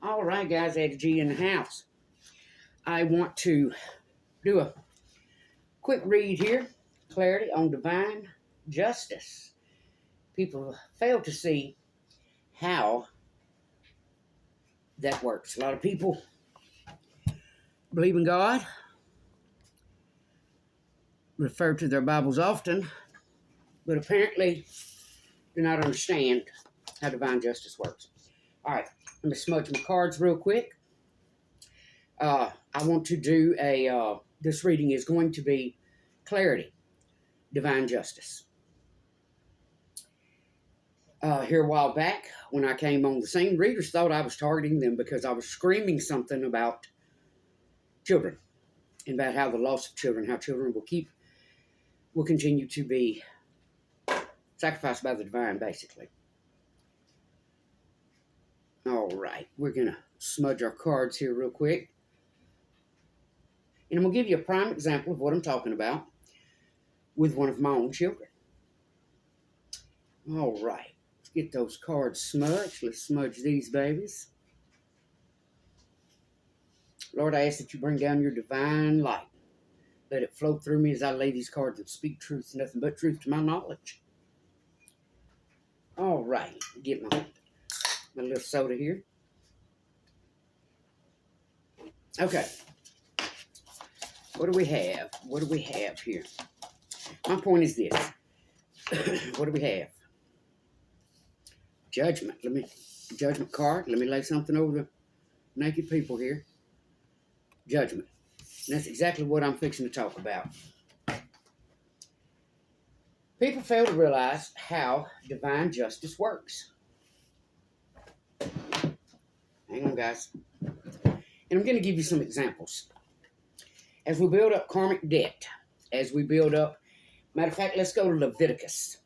All right, guys, Eddie G in the house. I want to do a quick read here. Clarity on divine justice. People fail to see how that works. A lot of people believe in God, refer to their Bibles often, but apparently do not understand how divine justice works. All right, let me smudge my cards real quick. I want to do this reading is going to be clarity, divine justice. Here a while back, when I came on the scene, readers thought I was targeting them because I was screaming something about children and about how the loss of children, how children will continue to be sacrificed by the divine, basically. All right, we're going to smudge our cards here real quick. And I'm going to give you a prime example of what I'm talking about with one of my own children. All right, let's get those cards smudged. Let's smudge these babies. Lord, I ask that you bring down your divine light. Let it flow through me as I lay these cards and speak truth, nothing but truth to my knowledge. All right, get my little soda here. Okay. What do we have? What do we have here? My point is this. What do we have? Judgment. Judgment card. Let me lay something over the naked people here. Judgment. And that's exactly what I'm fixing to talk about. People fail to realize how divine justice works. Hang on, guys. And I'm going to give you some examples. As we build up karmic debt, as we build up, matter of fact, let's go to Leviticus.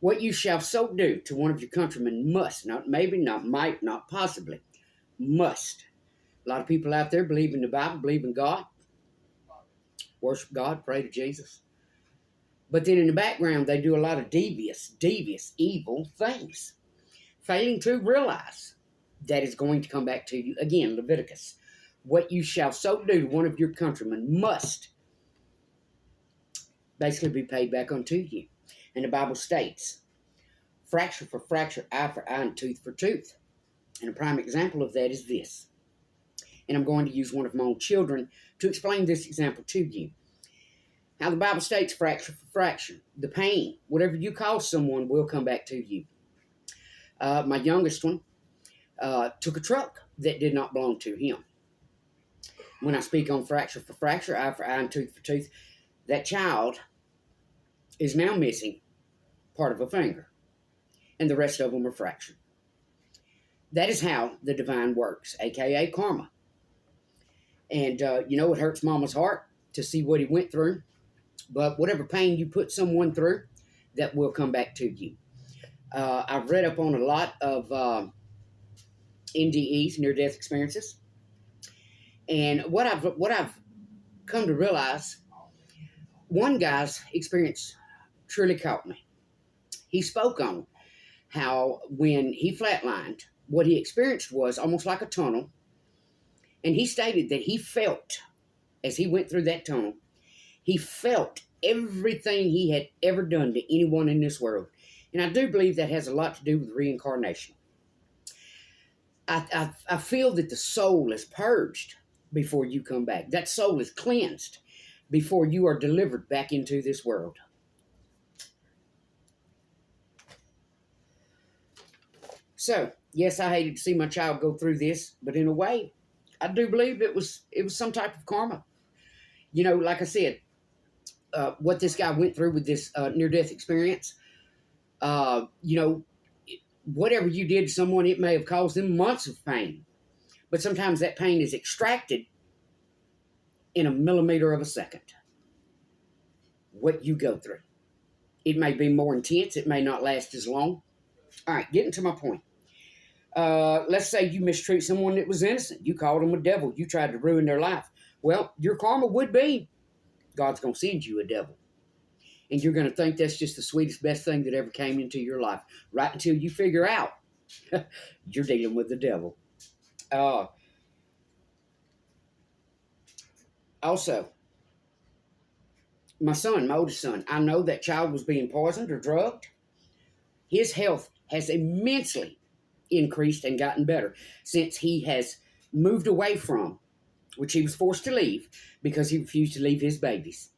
What you shall so do to one of your countrymen must, not maybe, not might, not possibly, must. A lot of people out there believe in the Bible, believe in God, worship God, pray to Jesus. But then in the background, they do a lot of devious, evil things, failing to realize that is going to come back to you. Again, Leviticus. What you shall so do to one of your countrymen must basically be paid back unto you. And the Bible states, fracture for fracture, eye for eye, and tooth for tooth. And a prime example of that is this. And I'm going to use one of my own children to explain this example to you. How the Bible states fracture for fracture. The pain, whatever you cause someone, will come back to you. My youngest one took a truck that did not belong to him. When I speak on fracture for fracture, eye for eye, and tooth for tooth, that child is now missing part of a finger, and the rest of them are fractured. That is how the divine works, a.k.a. karma. And, it hurts Mama's heart to see what he went through, but whatever pain you put someone through, that will come back to you. I've read up on a lot of NDEs, near-death experiences. And what I've come to realize, one guy's experience truly caught me. He spoke on how when he flatlined, what he experienced was almost like a tunnel. And he stated that he felt, as he went through that tunnel, he felt everything he had ever done to anyone in this world. And I do believe that has a lot to do with reincarnation. I feel that the soul is purged before you come back. That soul is cleansed before you are delivered back into this world. So, yes, I hated to see my child go through this, but in a way, I do believe it was some type of karma. Like I said, what this guy went through with this near-death experience, whatever you did to someone, it may have caused them months of pain. But sometimes that pain is extracted in a millimeter of a second. What you go through. It may be more intense. It may not last as long. All right, getting to my point. Let's say you mistreat someone that was innocent. You called them a devil. You tried to ruin their life. Well, your karma would be God's going to send you a devil. And you're going to think that's just the sweetest, best thing that ever came into your life. Right until you figure out you're dealing with the devil. Also, my oldest son, I know that child was being poisoned or drugged. His health has immensely increased and gotten better since he has moved away from, which he was forced to leave because he refused to leave his babies.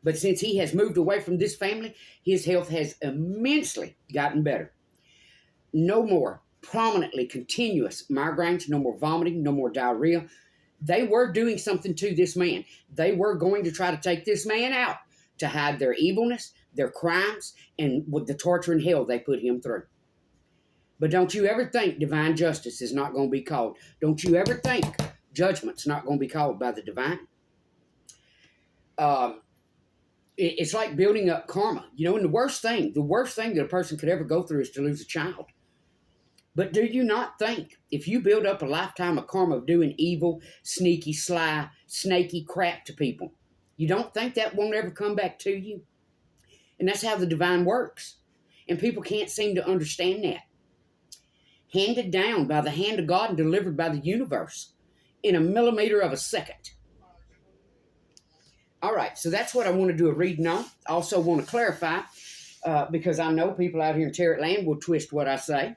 But since he has moved away from this family, his health has immensely gotten better. No more prominently continuous migraines, no more vomiting, no more diarrhea. They were doing something to this man. They were going to try to take this man out to hide their evilness, their crimes, and with the torture and hell they put him through. But don't you ever think divine justice is not going to be called. Don't you ever think judgment's not going to be called by the divine. It's like building up karma. You know, and the worst thing that a person could ever go through is to lose a child. But do you not think if you build up a lifetime of karma of doing evil, sneaky, sly, snaky crap to people, you don't think that won't ever come back to you? And that's how the divine works. And people can't seem to understand that. Handed down by the hand of God and delivered by the universe in a millimeter of a second. All right, so that's what I want to do a reading on. I also want to clarify, because I know people out here in Tarot Land will twist what I say.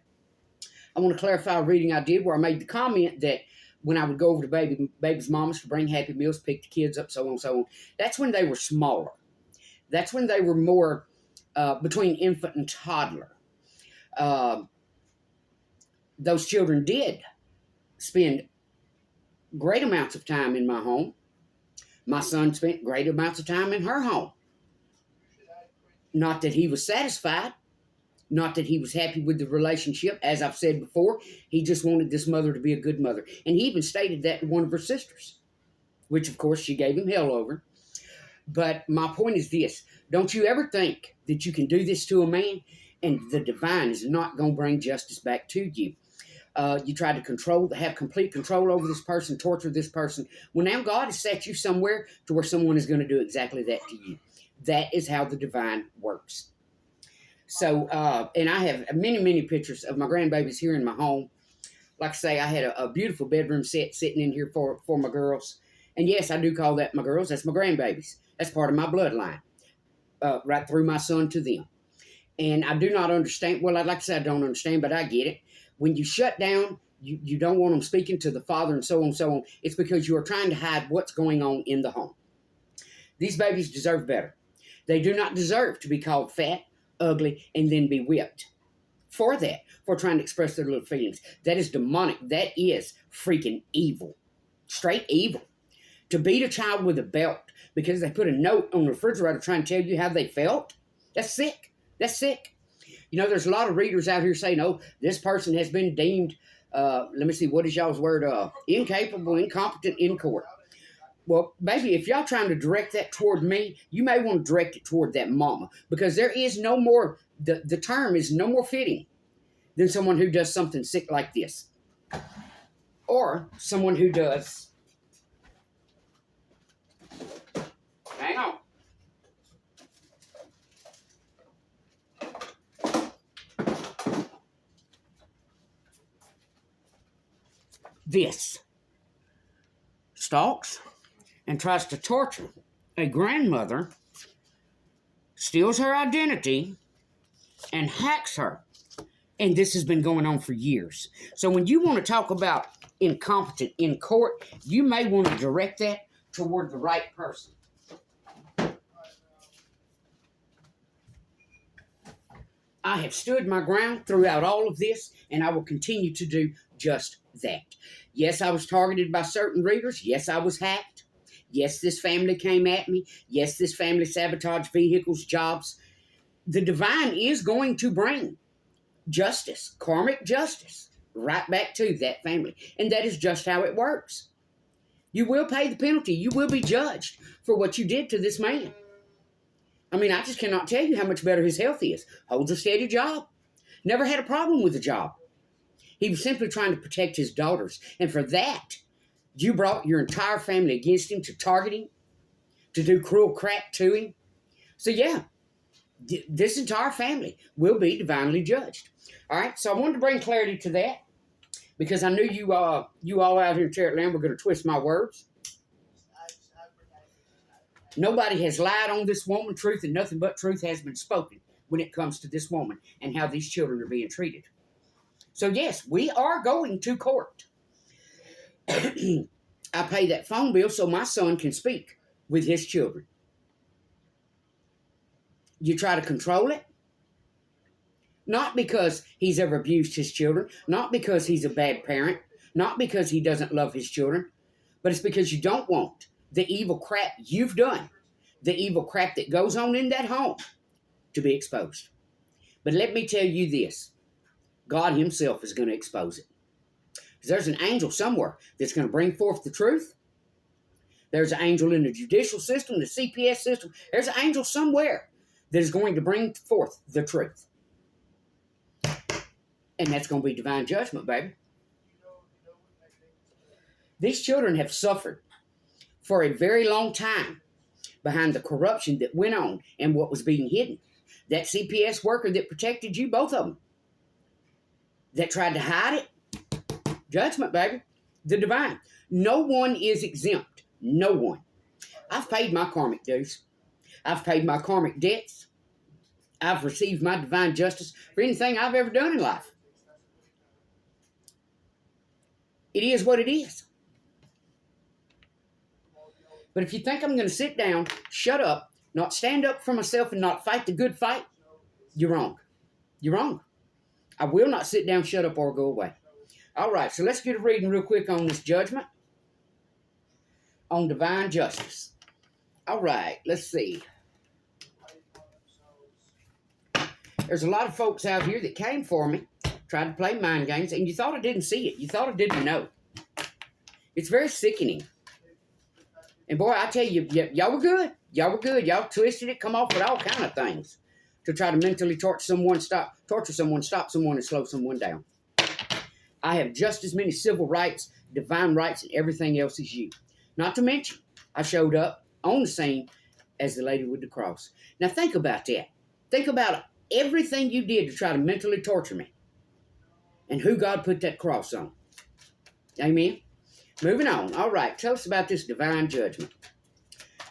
I want to clarify a reading I did where I made the comment that when I would go over to baby's mamas to bring Happy Meals, pick the kids up, so on and so on, that's when they were smaller. That's when they were more between infant and toddler. Those children did spend great amounts of time in my home. My son spent great amounts of time in her home. Not that he was satisfied. Not that he was happy with the relationship. As I've said before, he just wanted this mother to be a good mother. And he even stated that to one of her sisters, which, of course, she gave him hell over. But my point is this. Don't you ever think that you can do this to a man and the divine is not going to bring justice back to you. You try to have complete control over this person, torture this person. Well, now God has set you somewhere to where someone is going to do exactly that to you. That is how the divine works. So, and I have many, many pictures of my grandbabies here in my home. Like I say, I had a beautiful bedroom set sitting in here for my girls. And yes, I do call that my girls. That's my grandbabies. That's part of my bloodline, right through my son to them. And I do not understand. Well, I'd like to say I don't understand, but I get it. When you shut down, you don't want them speaking to the father and so on and so on. It's because you are trying to hide what's going on in the home. These babies deserve better. They do not deserve to be called fat, ugly, and then be whipped for trying to express their little feelings. That is demonic. That is freaking evil. Straight evil. To beat a child with a belt because they put a note on the refrigerator trying to tell you how they felt, that's sick. That's sick. You know, there's a lot of readers out here saying, oh, this person has been deemed, let me see, what is y'all's word? Incapable, incompetent in court. Well, baby, if y'all trying to direct that toward me, you may want to direct it toward that mama. Because there is no more, the term is no more fitting than someone who does something sick like this. Or someone who does, hang on. This stalks and tries to torture a grandmother, steals her identity, and hacks her. And this has been going on for years. So when you want to talk about incompetent in court, you may want to direct that toward the right person. I have stood my ground throughout all of this, and I will continue to do just that. Yes, I was targeted by certain readers. Yes, I was hacked. Yes, this family came at me. Yes, this family sabotaged vehicles, jobs. The divine is going to bring justice, karmic justice, right back to that family. And that is just how it works. You will pay the penalty. You will be judged for what you did to this man. I mean, I just cannot tell you how much better his health is. Holds a steady job. Never had a problem with the job. He was simply trying to protect his daughters. And for that, you brought your entire family against him to target him, to do cruel crap to him. So yeah, this entire family will be divinely judged. All right, so I wanted to bring clarity to that because I knew you all out here in Cherry Land were going to twist my words. Nobody has lied on this woman. Truth and nothing but truth has been spoken when it comes to this woman and how these children are being treated. So yes, we are going to court. I pay that phone bill so my son can speak with his children. You try to control it? Not because he's ever abused his children, not because he's a bad parent, not because he doesn't love his children, but it's because you don't want the evil crap you've done, the evil crap that goes on in that home, to be exposed. But let me tell you this, God himself is going to expose it. Because there's an angel somewhere that's going to bring forth the truth. There's an angel in the judicial system, the CPS system. There's an angel somewhere that is going to bring forth the truth. And that's going to be divine judgment, baby. These children have suffered for a very long time behind the corruption that went on and what was being hidden. That CPS worker that protected you, both of them, that tried to hide it, judgment, baby. The divine. No one is exempt. No one. I've paid my karmic dues. I've paid my karmic debts. I've received my divine justice for anything I've ever done in life. It is what it is. But if you think I'm going to sit down, shut up, not stand up for myself and not fight the good fight, you're wrong. You're wrong. I will not sit down, shut up, or go away. All right, so let's get a reading real quick on this judgment. On divine justice. All right, let's see. There's a lot of folks out here that came for me, tried to play mind games, and you thought I didn't see it. You thought I didn't know. It's very sickening. And boy, I tell you, y'all were good. Y'all were good. Y'all twisted it, come off with all kind of things to try to mentally torture someone, stop someone, and slow someone down. I have just as many civil rights, divine rights, and everything else as you. Not to mention, I showed up on the scene as the lady with the cross. Now think about that. Think about everything you did to try to mentally torture me. And who God put that cross on. Amen? Moving on. All right. Tell us about this divine judgment.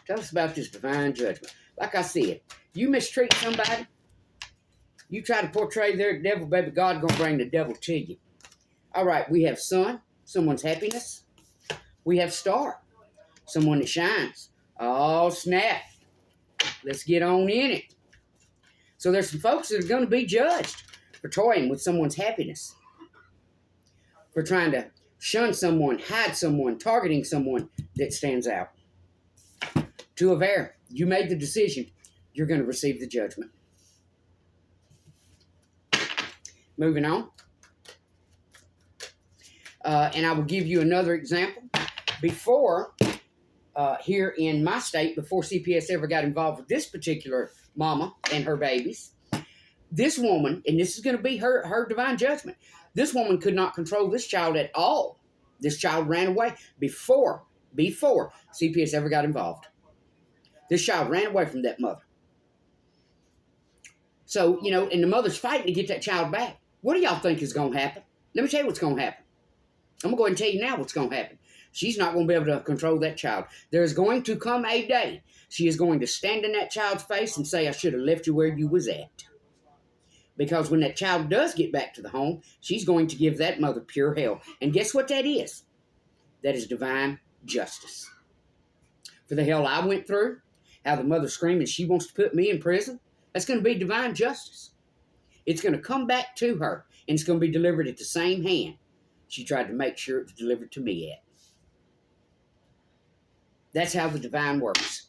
Tell us about this divine judgment. Like I said, you mistreat somebody, you try to portray their devil, baby, God going to bring the devil to you. All right. We have sun, someone's happiness. We have star, someone that shines. Oh, snap. Let's get on in it. So there's some folks that are going to be judged for toying with someone's happiness, for trying to shun someone, hide someone, targeting someone that stands out. To aver, you made the decision, you're going to receive the judgment. Moving on. And I will give you another example. Before, here in my state, before CPS ever got involved with this particular mama and her babies, this woman, and this is going to be her divine judgment, this woman could not control this child at all. This child ran away before CPS ever got involved. This child ran away from that mother. So, and the mother's fighting to get that child back. What do y'all think is going to happen? Let me tell you what's going to happen. I'm going to go ahead and tell you now what's going to happen. She's not going to be able to control that child. There's going to come a day she is going to stand in that child's face and say, I should have left you where you was at. Because when that child does get back to the home, she's going to give that mother pure hell. And guess what that is? That is divine justice. For the hell I went through, how the mother screaming she wants to put me in prison, that's going to be divine justice. It's going to come back to her, and it's going to be delivered at the same hand she tried to make sure it was delivered to me at. That's how the divine works.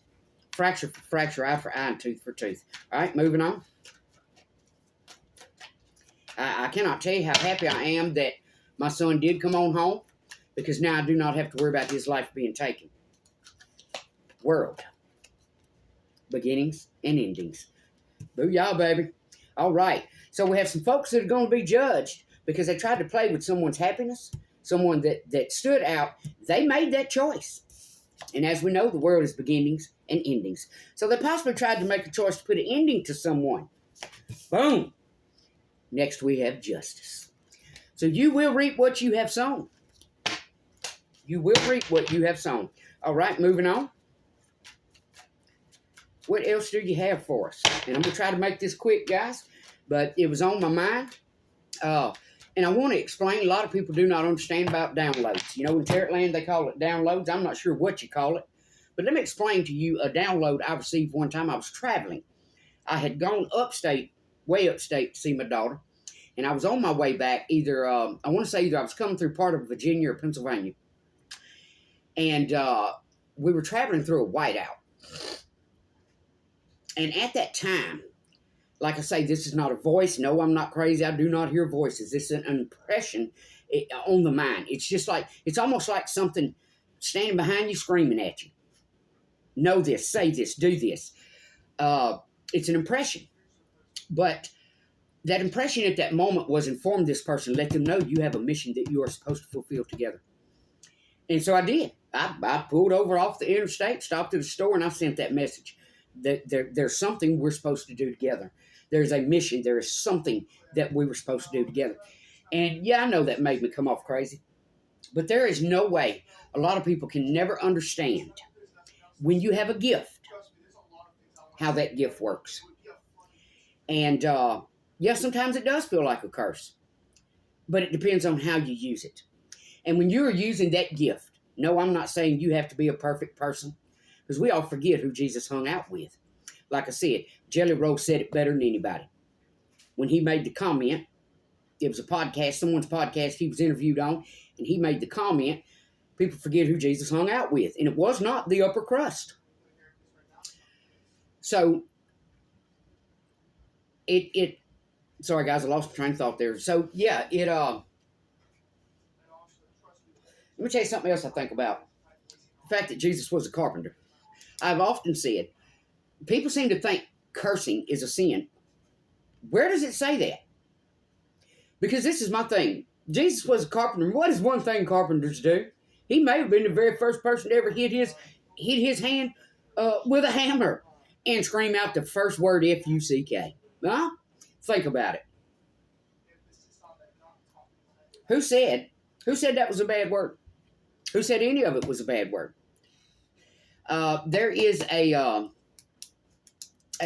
Fracture for fracture, eye for eye, and tooth for tooth. All right, moving on. I cannot tell you how happy I am that my son did come on home, because now I do not have to worry about his life being taken. World. Beginnings and endings. Booyah, baby. All right. So we have some folks that are going to be judged because they tried to play with someone's happiness, someone that stood out. They made that choice. And as we know, the world is beginnings and endings. So they possibly tried to make a choice to put an ending to someone. Boom. Next, we have justice. So you will reap what you have sown. You will reap what you have sown. All right, moving on. What else do you have for us? And I'm going to try to make this quick, guys, but it was on my mind. And I want to explain, a lot of people do not understand about downloads. You know, in Tarot Land, they call it downloads. I'm not sure what you call it. But let me explain to you a download I received one time. I was traveling. I had gone upstate, way upstate, to see my daughter. And I was on my way back, either I want to say either I was coming through part of Virginia or Pennsylvania. And we were traveling through a whiteout. And at that time, like I say, this is not a voice. No, I'm not crazy. I do not hear voices. This is an impression on the mind. It's just like, it's almost like something standing behind you screaming at you. Know this, say this, do this. It's an impression. But that impression at that moment was inform this person, let them know you have a mission that you are supposed to fulfill together. And so I did. I pulled over off the interstate, stopped at the store, and I sent that message. That there's something we're supposed to do together. There's a mission. There is something that we were supposed to do together. And yeah, I know that made me come off crazy. But there is no way. A lot of people can never understand when you have a gift, how that gift works. And yeah, sometimes it does feel like a curse. But it depends on how you use it. And when you're using that gift, no, I'm not saying you have to be a perfect person. Because we all forget who Jesus hung out with. Like I said, Jelly Roll said it better than anybody. When he made the comment, it was a podcast, someone's podcast he was interviewed on, and he made the comment, people forget who Jesus hung out with. And it was not the upper crust. So, sorry guys, I lost my train of thought there. So, yeah, let me tell you something else I think about. The fact that Jesus was a carpenter. I've often said, people seem to think cursing is a sin. Where does it say that? Because this is my thing. Jesus was a carpenter. What is one thing carpenters do? He may have been the very first person to ever hit his hand with a hammer and scream out the first word F-U-C-K. Huh? Think about it. Who said that was a bad word? Who said any of it was a bad word? There is a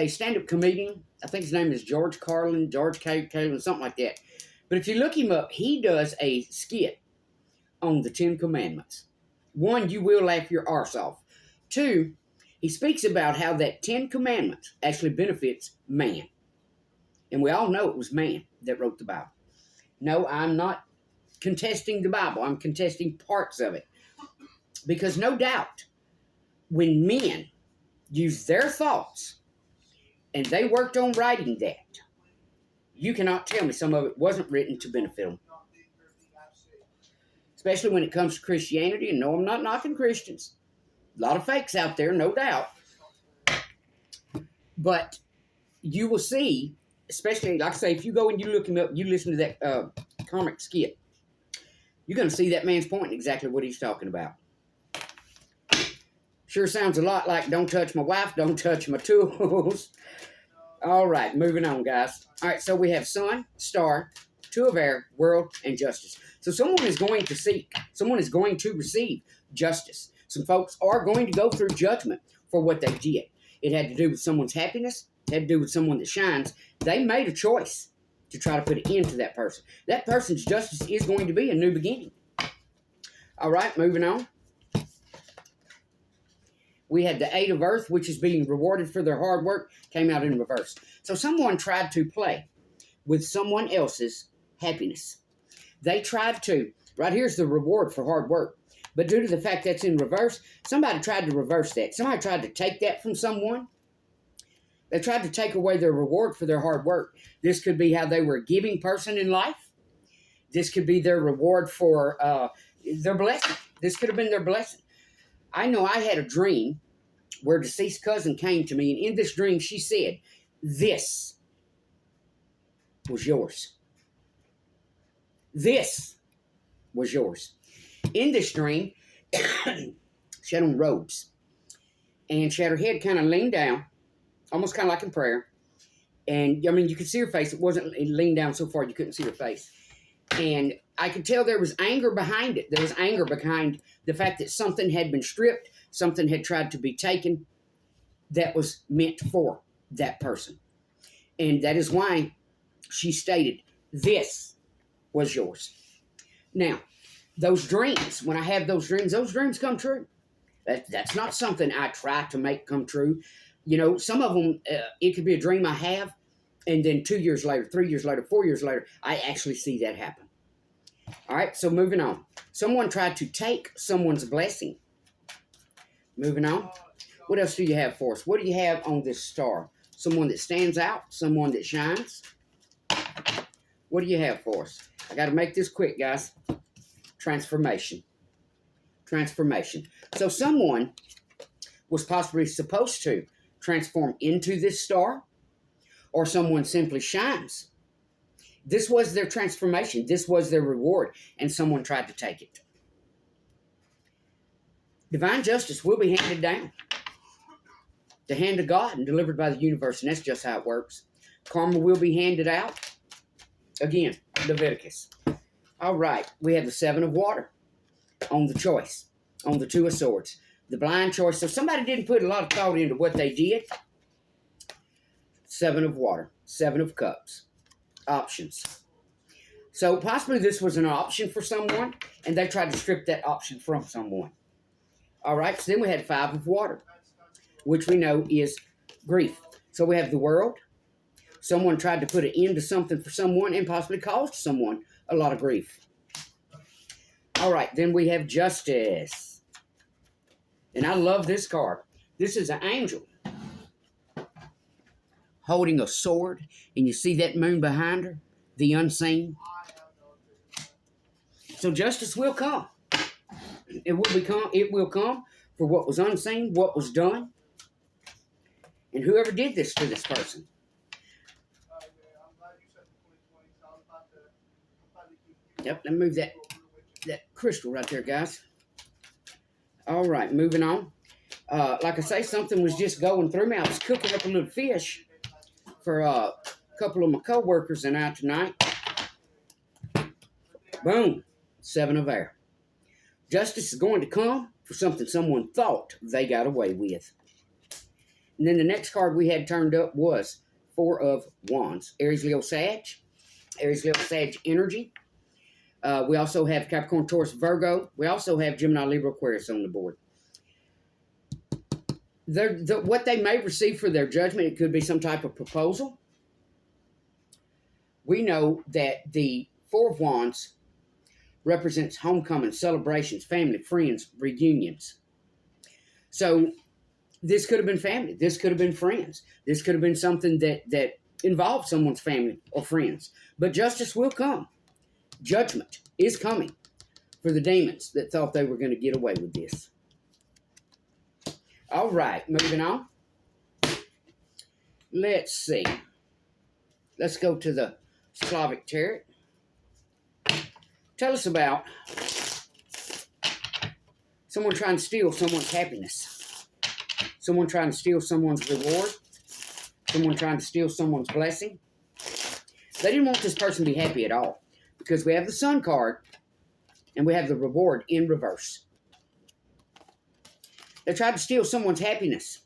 stand-up comedian. I think his name is George Carlin, something like that. But if you look him up, he does a skit on the 10 Commandments. 1, you will laugh your arse off. 2, he speaks about how that 10 Commandments actually benefits man. And we all know it was man that wrote the Bible. No, I'm not contesting the Bible. I'm contesting parts of it. Because no doubt, when men used their thoughts and they worked on writing that, you cannot tell me some of it wasn't written to benefit them. Especially when it comes to Christianity. And no, I'm not knocking Christians. A lot of fakes out there, no doubt. But you will see, especially, like I say, if you go and you look him up, you listen to that comic skit, you're going to see that man's pointing exactly what he's talking about. Sure sounds a lot like don't touch my wife, don't touch my tools. All right, moving on, guys. All right, so we have sun, star, 2 of air, world, and justice. So someone is going to seek, someone is going to receive justice. Some folks are going to go through judgment for what they did. It had to do with someone's happiness. It had to do with someone that shines. They made a choice to try to put an end to that person. That person's justice is going to be a new beginning. All right, moving on. We had the 8 of earth, which is being rewarded for their hard work, came out in reverse. So someone tried to play with someone else's happiness. They tried to, right here's the reward for hard work. But due to the fact that's in reverse, somebody tried to reverse that. Somebody tried to take that from someone. They tried to take away their reward for their hard work. This could be how they were a giving person in life. This could be their reward for their blessing. This could have been their blessing. I know I had a dream where a deceased cousin came to me, and in this dream she said, this was yours. This was yours. In this dream, she had on robes, and she had her head kind of leaned down, almost kind of like in prayer. And, I mean, you could see her face. It wasn't leaned down so far you couldn't see her face. And I could tell there was anger behind it. There was anger behind the fact that something had been stripped, something had tried to be taken that was meant for that person. And that is why she stated, this was yours. Now, those dreams, when I have those dreams come true. That's not something I try to make come true. You know, some of them, it could be a dream I have, and then 2 years later, 3 years later, 4 years later, I actually see that happen. All right, so moving on. Someone tried to take someone's blessing. Moving on. What else do you have for us? What do you have on this star? Someone that stands out, someone that shines. What do you have for us? I got to make this quick, guys. Transformation. Transformation. So someone was possibly supposed to transform into this star, or someone simply shines. This was their transformation. This was their reward, and someone tried to take it. Divine justice will be handed down. The hand of God and delivered by the universe, and that's just how it works. Karma will be handed out. Again, Leviticus. All right, we have the Seven of Water on the choice, on the Two of Swords. The blind choice. So somebody didn't put a lot of thought into what they did. Seven of Water, Seven of Cups. Options. So possibly this was an option for someone, and they tried to strip that option from someone. All right, so then we had Five of Water, which we know is grief. So we have the World. Someone tried to put an end to something for someone and possibly caused someone a lot of grief. All right, then we have Justice. And I love this card. This is an angel holding a sword, and you see that moon behind her, the unseen. So justice will come. It will come for what was unseen, what was done, and whoever did this to this person. Yep, let me move that crystal right there, guys. All right, moving on. Like I say, something was just going through me. I was cooking up a little fish for a couple of my co-workers and I tonight. Boom, Seven of Air. Justice is going to come for something someone thought they got away with. And then the next card we had turned up was Four of Wands. Aries, Leo, Sag. Aries, Leo, Sag energy. We also have Capricorn, Taurus, Virgo. We also have Gemini, Libra, Aquarius on the board. What they may receive for their judgment, it could be some type of proposal. We know that the Four of Wands represents homecoming, celebrations, family, friends, reunions. So this could have been family. This could have been friends. This could have been something that involved someone's family or friends. But justice will come. Judgment is coming for the demons that thought they were going to get away with this. All right, moving on. Let's see. Let's go to the Slavic Tarot. Tell us about someone trying to steal someone's happiness. Someone trying to steal someone's reward. Someone trying to steal someone's blessing. They didn't want this person to be happy at all, because we have the Sun card and we have the reward in reverse. They tried to steal someone's happiness.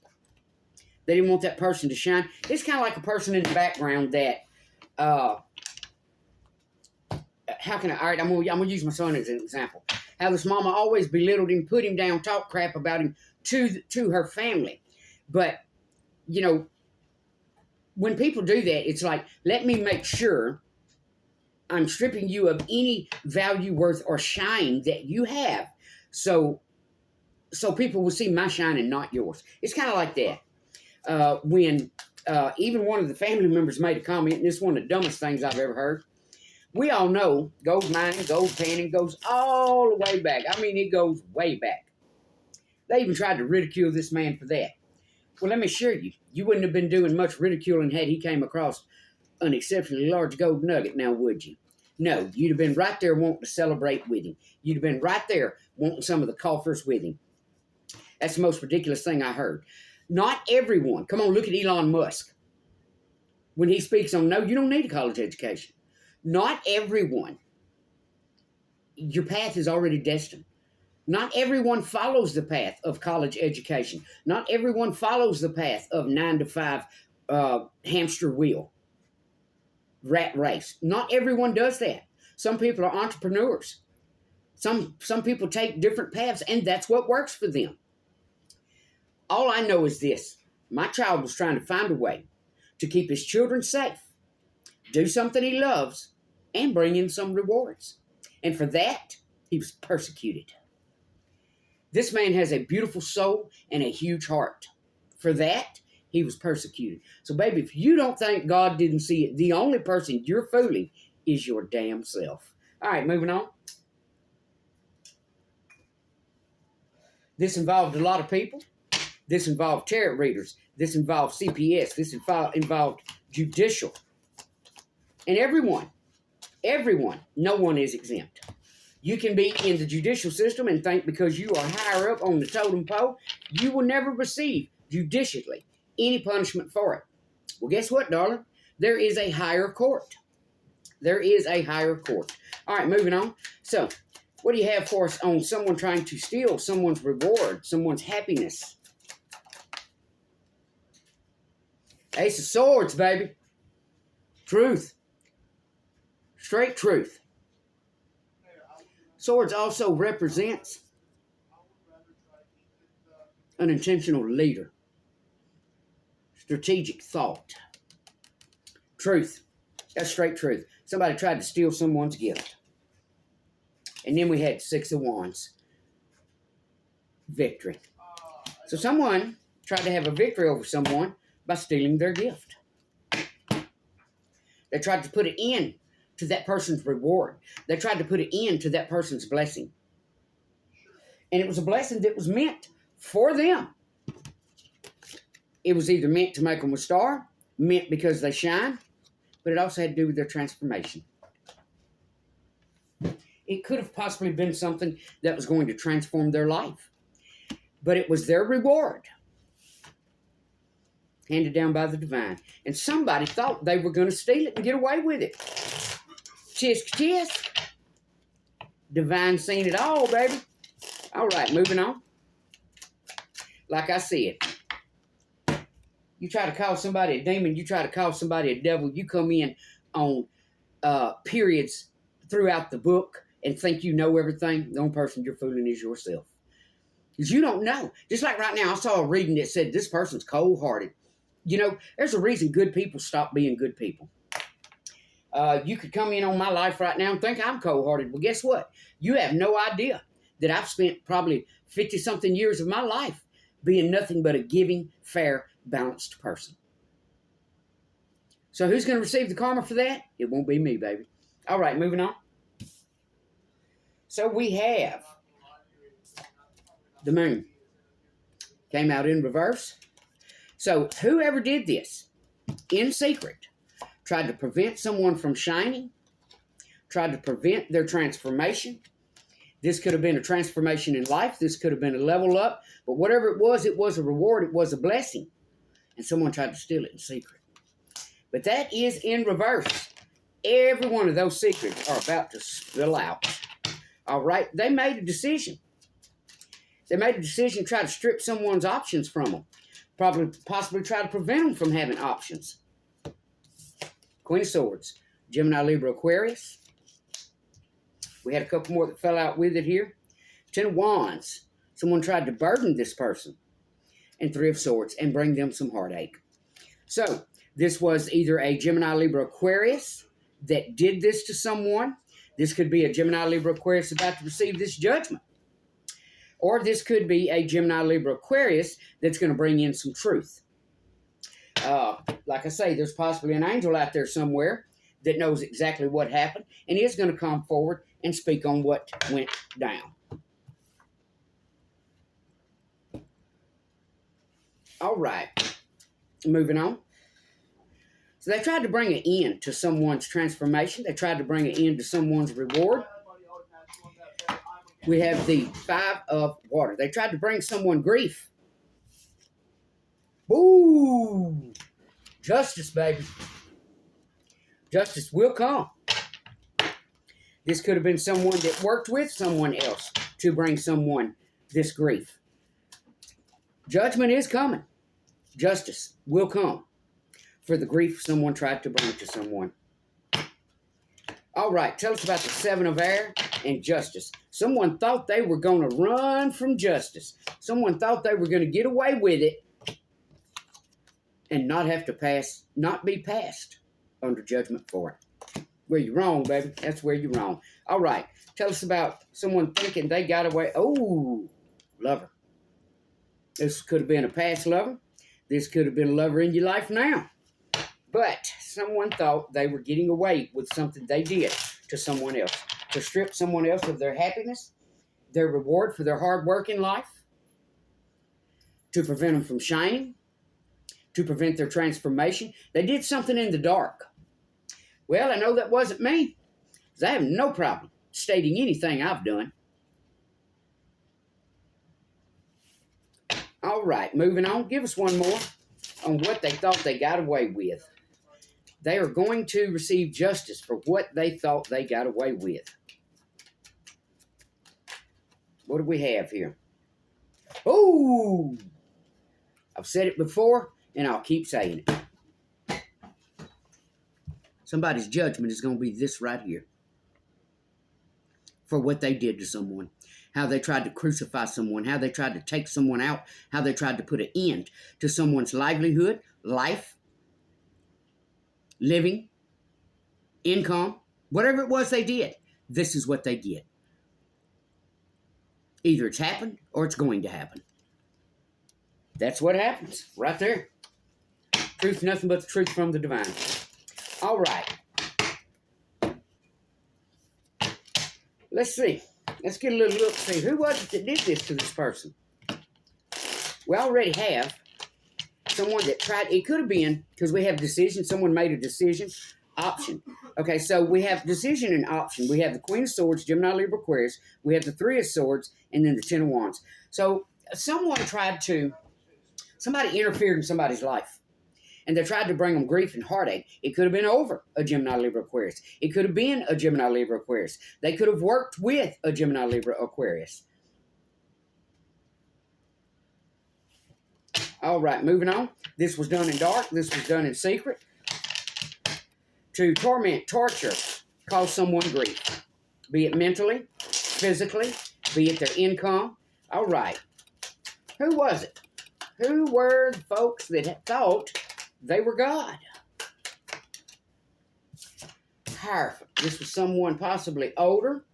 They didn't want that person to shine. It's kind of like a person in the background that, how can I, all right, I'm gonna use my son as an example. How this mama always belittled him, put him down, talked crap about him to her family. But, you know, when people do that, it's like, let me make sure I'm stripping you of any value, worth, or shine that you have. So people will see my shine and not yours. It's kind of like that. When even one of the family members made a comment, and this is one of the dumbest things I've ever heard. We all know gold mining, gold panning goes all the way back. I mean, it goes way back. They even tried to ridicule this man for that. Well, let me assure you, you wouldn't have been doing much ridiculing had he came across an exceptionally large gold nugget, now would you? No, you'd have been right there wanting to celebrate with him. You'd have been right there wanting some of the coffers with him. That's the most ridiculous thing I heard. Not everyone. Come on, look at Elon Musk. When he speaks on, no, you don't need a college education. Not everyone your path is already destined. Not everyone follows the path of college education. Not everyone follows the path of 9 to 5 hamster wheel, rat race. Not everyone does that. Some people are entrepreneurs. Some people take different paths, and that's what works for them. All I know is this. My child was trying to find a way to keep his children safe, do something he loves, and bring in some rewards. And for that, he was persecuted. This man has a beautiful soul and a huge heart. For that, he was persecuted. So, baby, if you don't think God didn't see it, the only person you're fooling is your damn self. All right, moving on. This involved a lot of people. This involved tarot readers. This involved CPS. This involved judicial. And everyone, no one is exempt. You can be in the judicial system and think because you are higher up on the totem pole, you will never receive judicially any punishment for it. Well, guess what, darling? There is a higher court. There is a higher court. All right, moving on. So, what do you have for us on someone trying to steal someone's reward, someone's happiness? Ace of Swords, baby. Truth. Straight truth. Swords also represents an intentional leader. Strategic thought. Truth. That's straight truth. Somebody tried to steal someone's gift. And then we had Six of Wands. Victory. So someone tried to have a victory over someone by stealing their gift. They tried to put an end to that person's reward. They tried to put an end to that person's blessing. And it was a blessing that was meant for them. It was either meant to make them a star, meant because they shine, but it also had to do with their transformation. It could have possibly been something that was going to transform their life. But it was their reward, handed down by the divine. And somebody thought they were going to steal it and get away with it. Tisk, tisk. Divine seen it all, baby. All right, moving on. Like I said, you try to call somebody a demon, you try to call somebody a devil, you come in on periods throughout the book and think you know everything. The only person you're fooling is yourself. Because you don't know. Just like right now, I saw a reading that said this person's cold-hearted. You know, there's a reason good people stop being good people. You could come in on my life right now and think I'm cold-hearted. Well, guess what? You have no idea that I've spent probably 50-something years of my life being nothing but a giving, fair, balanced person. So who's going to receive the karma for that? It won't be me, baby. All right, moving on. So we have the moon. Came out in reverse. So whoever did this in secret tried to prevent someone from shining, tried to prevent their transformation. This could have been a transformation in life. This could have been a level up. But whatever it was a reward. It was a blessing. And someone tried to steal it in secret. But that is in reverse. Every one of those secrets are about to spill out. All right? They made a decision. They made a decision to try to strip someone's options from them. Possibly try to prevent them from having options. Queen of Swords, Gemini, Libra, Aquarius. We had a couple more that fell out with it here. Ten of Wands. Someone tried to burden this person. And Three of Swords and bring them some heartache. So, this was either a Gemini, Libra, Aquarius that did this to someone. This could be a Gemini, Libra, Aquarius about to receive this judgment. Or this could be a Gemini, Libra, Aquarius that's going to bring in some truth. Like I say, there's possibly an angel out there somewhere that knows exactly what happened and is going to come forward and speak on what went down. All right. Moving on. So they tried to bring an end to someone's transformation. They tried to bring an end to someone's reward. We have the Five of Water. They tried to bring someone grief. Ooh! Justice, baby. Justice will come. This could have been someone that worked with someone else to bring someone this grief. Judgment is coming. Justice will come for the grief someone tried to bring to someone. All right, tell us about the Seven of Air and justice. Someone thought they were going to run from justice. Someone thought they were going to get away with it and not have to not be passed under judgment for it. Where you're wrong, baby. That's where you're wrong. All right, tell us about someone thinking they got away. Oh, lover. This could have been a past lover. This could have been a lover in your life now. But someone thought they were getting away with something they did to someone else. To strip someone else of their happiness, their reward for their hard work in life. To prevent them from shining. To prevent their transformation. They did something in the dark. Well, I know that wasn't me. Because I have no problem stating anything I've done. All right, moving on. Give us one more on what they thought they got away with. They are going to receive justice for what they thought they got away with. What do we have here? Oh! I've said it before, and I'll keep saying it. Somebody's judgment is going to be this right here. For what they did to someone. How they tried to crucify someone. How they tried to take someone out. How they tried to put an end to someone's livelihood, life, living, income, whatever it was they did. This is what they get. Either it's happened or it's going to happen. That's what happens right there. Truth, nothing but the truth from the divine. All right. Let's see. Let's get a little look. See, who was it that did this to this person? We already have someone that tried. It could have been, because we have decision. Someone made a decision. Option. Okay, so we have decision and option. We have the Queen of Swords, Gemini, Libra, Aquarius. We have the Three of Swords, and then the Ten of Wands. So somebody interfered in somebody's life. And they tried to bring them grief and heartache. It could have been over a Gemini, Libra, Aquarius. It could have been a Gemini, Libra, Aquarius. They could have worked with a Gemini, Libra, Aquarius. All right, moving on. This was done in dark. This was done in secret. To torment, torture, cause someone grief. Be it mentally, physically, be it their income. All right. Who was it? Who were the folks that thought they were God? Hierophant. This was someone possibly older.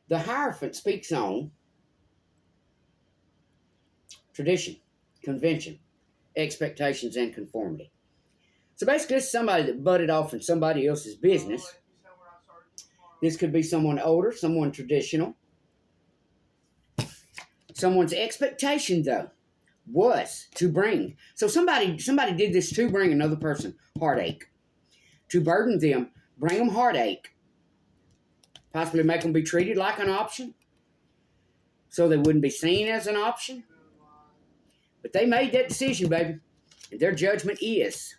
The Hierophant speaks on tradition, convention, expectations, and conformity. So basically, it's somebody that butted off in somebody else's business. This could be someone older, someone traditional. Someone's expectation, though, was to bring. So somebody did this to bring another person heartache. To burden them, bring them heartache. Possibly make them be treated like an option. So they wouldn't be seen as an option. But they made that decision, baby. And their judgment is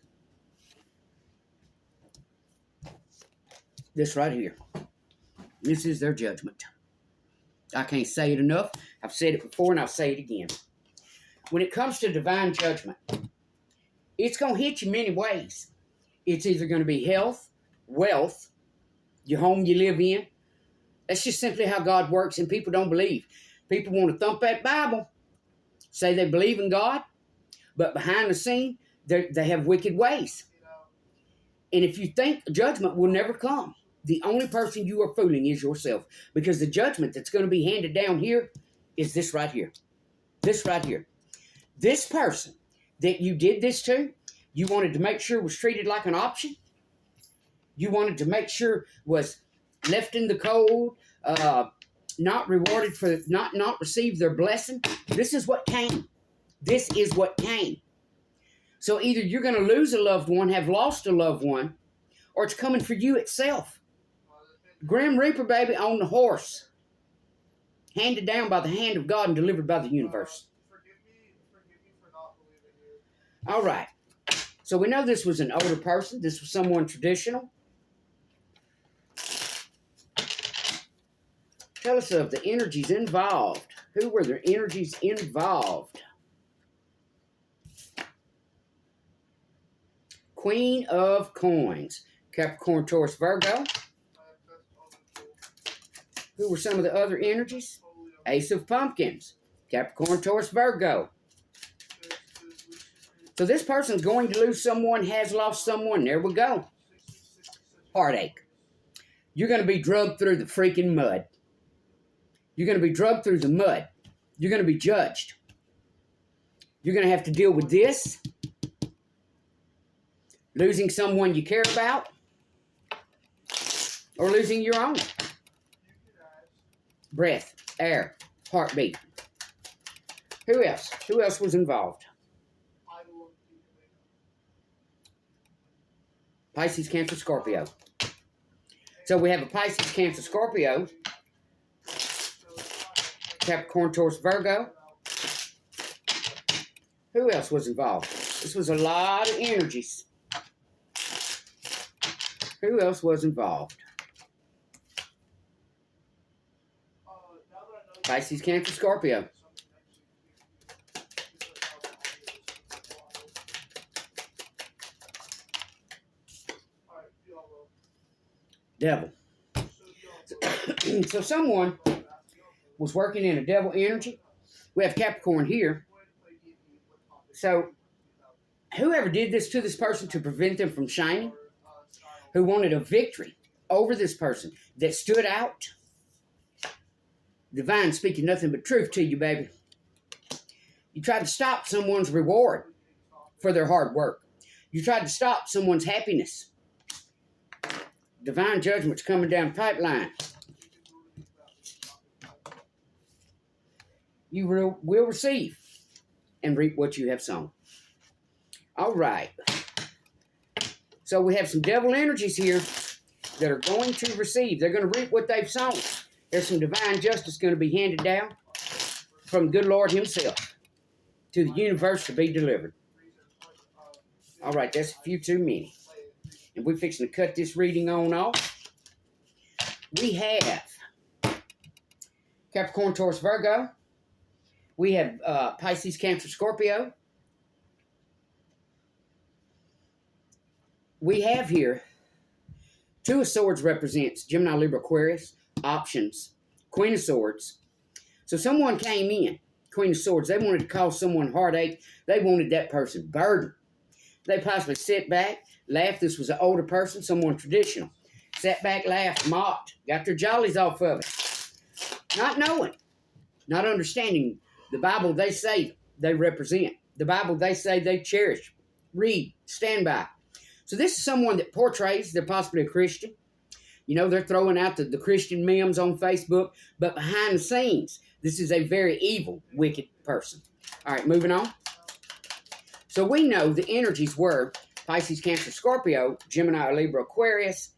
this right here. This is their judgment. I can't say it enough. I've said it before and I'll say it again. When it comes to divine judgment, it's going to hit you many ways. It's either going to be health, wealth, your home you live in. That's just simply how God works, and people don't believe. People want to thump that Bible, say they believe in God, but behind the scene, they have wicked ways. And if you think judgment will never come, the only person you are fooling is yourself, because the judgment that's going to be handed down here is this right here. This right here. This person that you did this to, you wanted to make sure was treated like an option. You wanted to make sure was left in the cold, not rewarded for not receive their blessing. This is what came. This is what came. So either you're going to lose a loved one, have lost a loved one, or it's coming for you itself. Grim Reaper, baby, on the horse. Handed down by the hand of God and delivered by the universe. Forgive me for not believing you. All right. So we know this was an older person. This was someone traditional. Tell us of the energies involved. Who were the energies involved? Queen of Coins. Capricorn, Taurus, Virgo. Who were some of the other energies? Ace of Pumpkins. Capricorn, Taurus, Virgo. So this person's going to lose someone, has lost someone. There we go. Heartache. You're going to be drugged through the freaking mud. You're going to be drugged through the mud. You're going to be judged. You're going to have to deal with this. Losing someone you care about. Or losing your own. Breath, air, heartbeat. Who else? Who else was involved? Pisces, Cancer, Scorpio. So we have a Pisces, Cancer, Scorpio. Capricorn, Taurus, Virgo. Who else was involved? This was a lot of energies. Who else was involved? Pisces, Cancer, Scorpio. Devil. So someone was working in a devil energy. We have Capricorn here. So whoever did this to this person to prevent them from shining, who wanted a victory over this person that stood out, divine speaking nothing but truth to you, baby. You tried to stop someone's reward for their hard work. You tried to stop someone's happiness. Divine judgment's coming down the pipeline. You will receive and reap what you have sown. All right. So we have some devil energies here that are going to receive. They're going to reap what they've sown. There's some divine justice going to be handed down from the good Lord himself to the universe to be delivered. All right, that's a few too many. And we're fixing to cut this reading on off. We have Capricorn, Taurus, Virgo. We have Pisces, Cancer, Scorpio. We have here Two of Swords represents Gemini, Libra, Aquarius. Options. Queen of Swords. So someone came in, Queen of Swords. They wanted to cause someone heartache. They wanted that person burdened. They possibly sit back, laughed. This was an older person, someone traditional. Sat back, laughed, mocked, got their jollies off of it. Not knowing, not understanding the Bible they say they represent. The Bible they say they cherish, read, stand by. So this is someone that portrays they're possibly a Christian. You know, they're throwing out the Christian memes on Facebook, but behind the scenes, this is a very evil, wicked person. All right, moving on. So we know the energies were Pisces, Cancer, Scorpio, Gemini, Libra, Aquarius,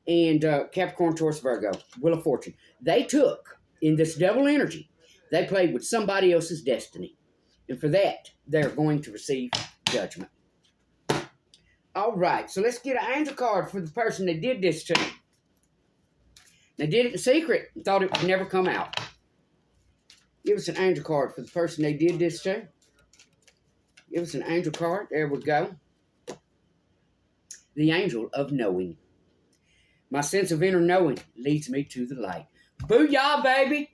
and Capricorn, Taurus, Virgo, Wheel of Fortune. They took, in this devil energy, they played with somebody else's destiny. And for that, they're going to receive judgment. All right, so let's get an angel card for the person that did this to. They did it in secret and thought it would never come out. Give us an angel card for the person they did this to. Give us an angel card. There we go. The angel of knowing. My sense of inner knowing leads me to the light. Booyah, baby.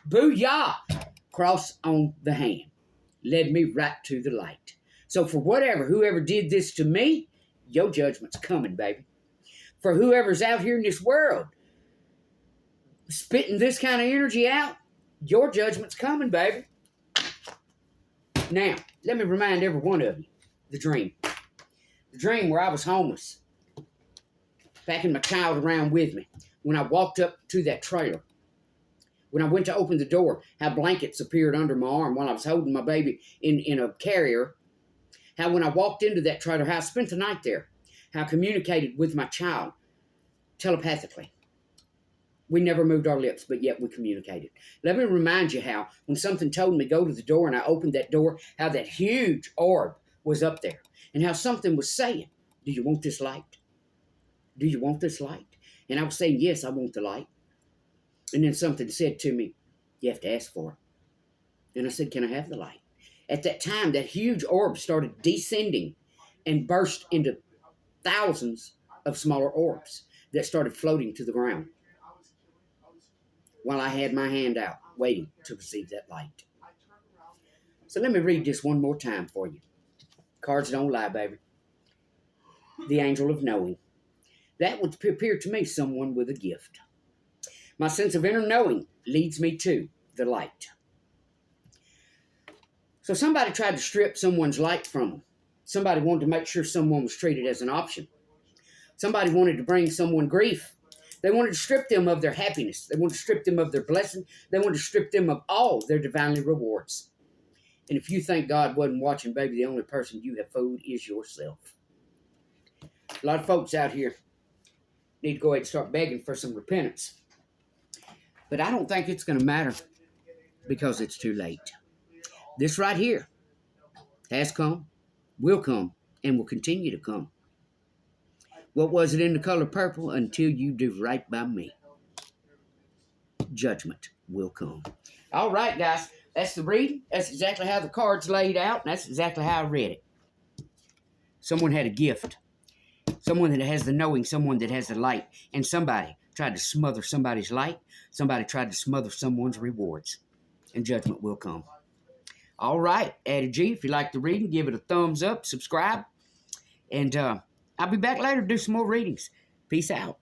Booyah. Cross on the hand. Led me right to the light. So for whoever did this to me, your judgment's coming, baby. For whoever's out here in this world spitting this kind of energy out, your judgment's coming, baby. Now, let me remind every one of you, the dream. The dream where I was homeless, packing my child around with me. When I walked up to that trailer, when I went to open the door, how blankets appeared under my arm while I was holding my baby in a carrier. How when I walked into that trailer, how I spent the night there. How I communicated with my child telepathically. We never moved our lips, but yet we communicated. Let me remind you how when something told me go to the door and I opened that door, how that huge orb was up there. And how something was saying, do you want this light? Do you want this light? And I was saying, yes, I want the light. And then something said to me, you have to ask for it. And I said, can I have the light? At that time, that huge orb started descending and burst into thousands of smaller orbs that started floating to the ground while I had my hand out waiting to receive that light. So let me read this one more time for you. Cards don't lie, baby. The angel of knowing. That would appear to me someone with a gift. My sense of inner knowing leads me to the light. So somebody tried to strip someone's light from them. Somebody wanted to make sure someone was treated as an option. Somebody wanted to bring someone grief. They wanted to strip them of their happiness. They wanted to strip them of their blessing. They wanted to strip them of all their divinely rewards. And if you think God wasn't watching, baby, the only person you have fooled is yourself. A lot of folks out here need to go ahead and start begging for some repentance. But I don't think it's going to matter because it's too late. This right here has come, will come, and will continue to come. What was it in the color purple? Until you do right by me, judgment will come. All right, guys. That's the reading. That's exactly how the cards laid out. And that's exactly how I read it. Someone had a gift. Someone that has the knowing. Someone that has the light. And somebody tried to smother somebody's light. Somebody tried to smother someone's rewards. And judgment will come. All right, Addie G, if you like the reading, give it a thumbs up, subscribe. And I'll be back later to do some more readings. Peace out.